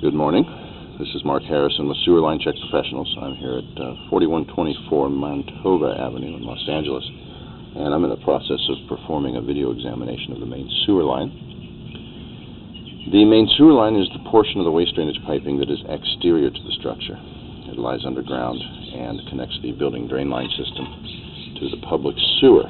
Good morning. This is Mark Harrison with Sewer Line Check Professionals. I'm here at 4124 Mantova Avenue in Los Angeles, and I'm in the process of performing a video examination of the main sewer line. The main sewer line is the portion of the waste drainage piping that is exterior to the structure. It lies underground and connects the building drain line system to the public sewer.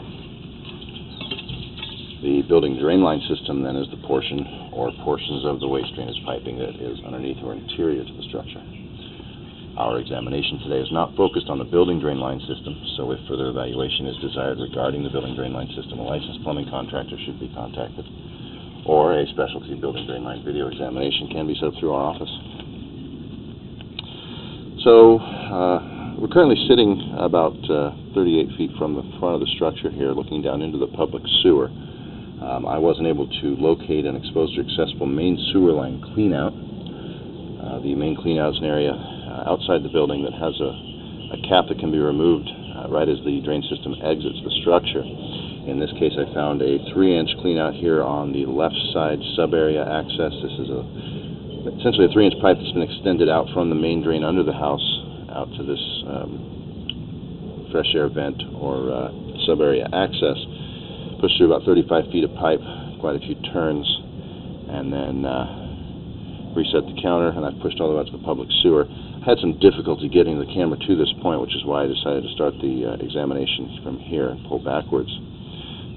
The building drain line system then is the portion or portions of the waste drainage piping that is underneath or interior to the structure. Our examination today is not focused on the building drain line system, so if further evaluation is desired regarding the building drain line system, a licensed plumbing contractor should be contacted, or a specialty building drain line video examination can be set up through our office. So, we're currently sitting about 38 feet from the front of the structure here, looking down into the public sewer. I wasn't able to locate an exposed or accessible main sewer line cleanout. The main cleanout is an area outside the building that has a cap that can be removed right as the drain system exits the structure. In this case, I found a 3-inch cleanout here on the left side sub-area access. This is essentially a 3-inch pipe that's been extended out from the main drain under the house out to this fresh air vent or sub-area access. Pushed through about 35 feet of pipe, quite a few turns, and then reset the counter, and I've pushed all the way out to the public sewer. I had some difficulty getting the camera to this point, which is why I decided to start the examination from here and pull backwards.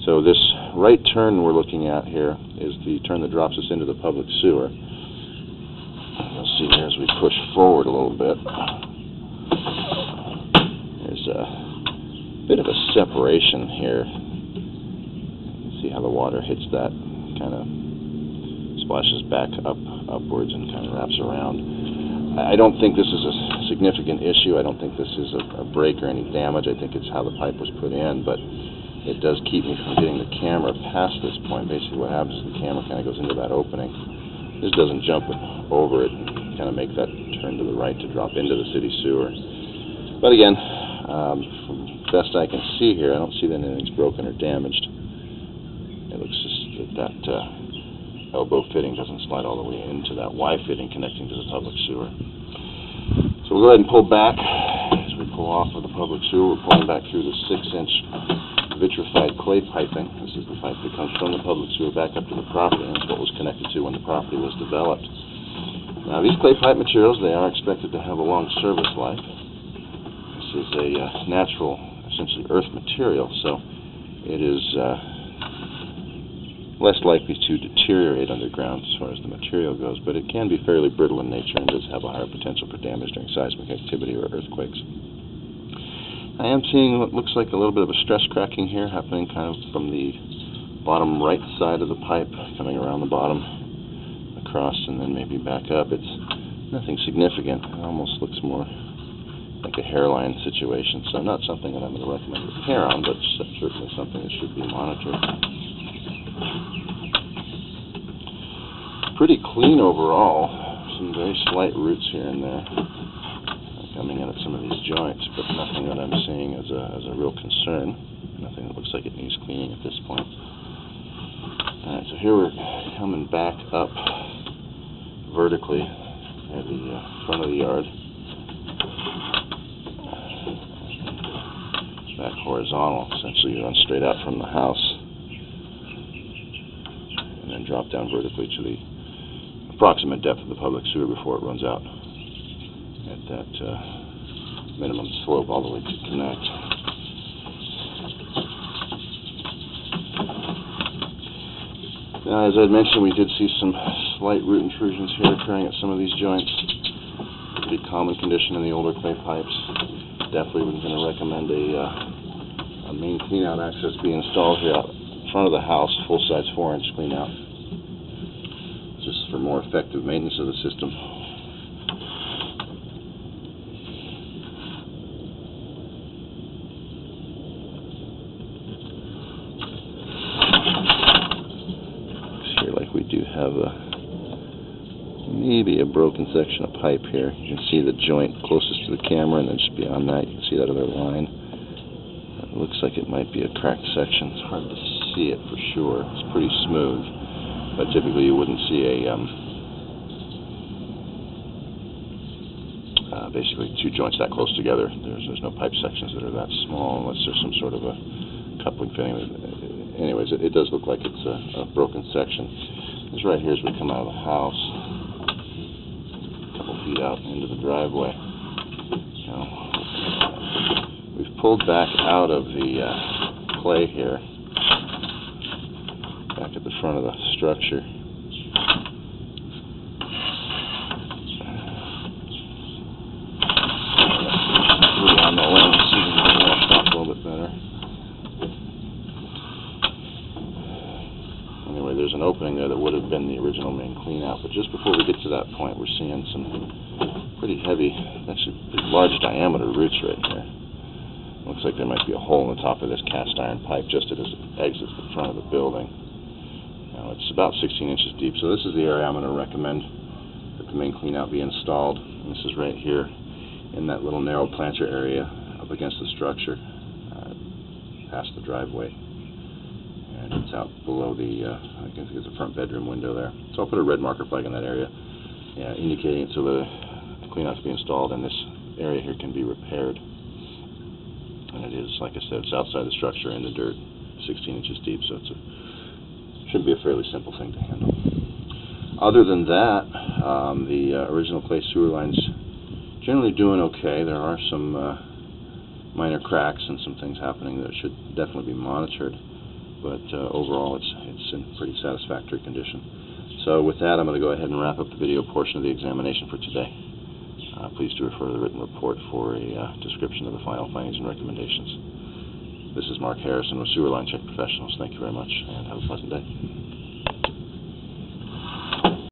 So this right turn we're looking at here is the turn that drops us into the public sewer. You'll see here as we push forward a little bit, there's a bit of a separation here. See how the water hits that, kind of splashes back upwards and kind of wraps around. I don't think this is a significant issue. I don't think this is a break or any damage. I think it's how the pipe was put in, but it does keep me from getting the camera past this point. Basically what happens is the camera kind of goes into that opening. This doesn't jump over it and kind of make that turn to the right to drop into the city sewer. But again, from best I can see here, I don't see that anything's broken or damaged. It looks just that elbow fitting doesn't slide all the way into that Y fitting connecting to the public sewer. So we'll go ahead and pull back. As we pull off of the public sewer, we're pulling back through the 6-inch vitrified clay piping. This is the pipe that comes from the public sewer back up to the property, and it's what was connected to when the property was developed. Now these clay pipe materials, they are expected to have a long service life. This is a natural, essentially earth material, so it is less likely to deteriorate underground as far as the material goes, but it can be fairly brittle in nature and does have a higher potential for damage during seismic activity or earthquakes. I am seeing what looks like a little bit of a stress cracking here happening kind of from the bottom right side of the pipe, coming around the bottom, across, and then maybe back up. It's nothing significant. It almost looks more like a hairline situation, so not something that I'm going to recommend repair on, but certainly something that should be monitored. Pretty clean overall. Some very slight roots here and there coming in at some of these joints, but nothing that I'm seeing as a real concern. Nothing that looks like it needs cleaning at this point. Alright, so here we're coming back up vertically at the front of the yard. Back horizontal, essentially you run straight out from the house. And then drop down vertically to the approximate depth of the public sewer before it runs out at that minimum slope all the way to connect. Now, as I mentioned, we did see some slight root intrusions here occurring at some of these joints. Pretty common condition in the older clay pipes. Definitely wasn't going to recommend a main cleanout access be installed here out front of the house, full-size 4-inch cleanout, just for more effective maintenance of the system. Looks here like we do have maybe a broken section of pipe here. You can see the joint closest to the camera, and then just beyond that you can see that other line. It looks like it might be a cracked section. It's hard to see it for sure. It's pretty smooth, but typically you wouldn't see a basically two joints that close together. There's no pipe sections that are that small unless there's some sort of a coupling fitting. Anyways, it does look like it's a broken section. This right here as we come out of the house, a couple feet out into the driveway. We've pulled back out of the clay here, back at the front of the structure. On the lens, so you can wash off a little bit better. Anyway, there's an opening there that would have been the original main clean out, but just before we get to that point, we're seeing some pretty heavy, actually pretty large diameter roots right here. Looks like there might be a hole in the top of this cast iron pipe just as it exits the front of the building. Now, it's about 16 inches deep, so this is the area I'm going to recommend that the main clean out be installed. And this is right here in that little narrow planter area up against the structure, past the driveway. And it's out below the, I guess it's a front bedroom window there. So I'll put a red marker flag in that area, indicating so the clean out to be installed and this area here can be repaired. And it is, like I said, it's outside the structure in the dirt, 16 inches deep, so it should be a fairly simple thing to handle. Other than that, the original clay sewer line's generally doing okay. There are some minor cracks and some things happening that should definitely be monitored, but overall it's in pretty satisfactory condition. So with that, I'm going to go ahead and wrap up the video portion of the examination for today. Please do refer to the written report for a description of the final findings and recommendations. This is Mark Harrison with Sewer Line Check Professionals. Thank you very much, and have a pleasant day.